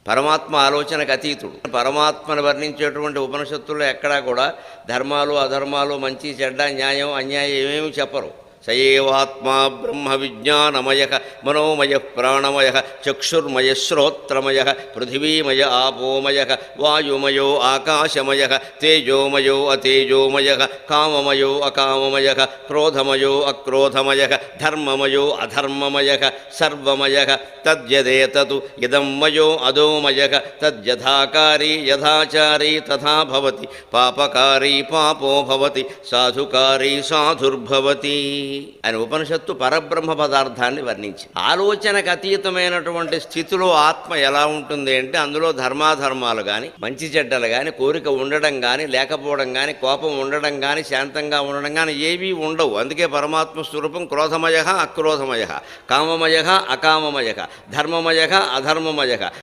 పరమాత్మ ఆలోచనకు అతీతుడు. పరమాత్మను వర్ణించేటువంటి ఉపనిషత్తుల్లో ఎక్కడా కూడా ధర్మాలు అధర్మాలు మంచి చెడ్డ న్యాయం అన్యాయం ఏమేమి చెప్పరు. సయేవాత్మా బ్రహ్మ విజ్ఞానమయ మనోమయ ప్రాణమయ చక్షుర్మయ శ్రోత్రమయ పృథివీమయ ఆపోమయ వాయుమయో ఆకాశమయ తేజోమయో అతేజోమయ కామమయో అకామమయ క్రోధమయో అక్రోధమయ ధర్మమయో అధర్మమయ సర్వమయ తద్యదేతతు ఇదం మయో అదోమయ తద్యథాకారీ యథాచారీ తథా భవతి పాపకారీ పాపో భవతి సాధుకారీ సాధుర్భవతి అని ఉపనిషత్తు పరబ్రహ్మ పదార్థాన్ని వర్ణించి ఆలోచనకు అతీతమైనటువంటి స్థితిలో ఆత్మ ఎలా ఉంటుంది అంటే అందులో ధర్మాధర్మాలు కానీ మంచి చెడ్డలు కానీ కోరిక ఉండడం కానీ లేకపోవడం కానీ కోపం ఉండడం కానీ శాంతంగా ఉండడం కానీ ఏవీ ఉండవు. అందుకే పరమాత్మ స్వరూపం క్రోధమయ అక్రోధమయ కామమయ అకామమయ ధర్మమయ అధర్మమయ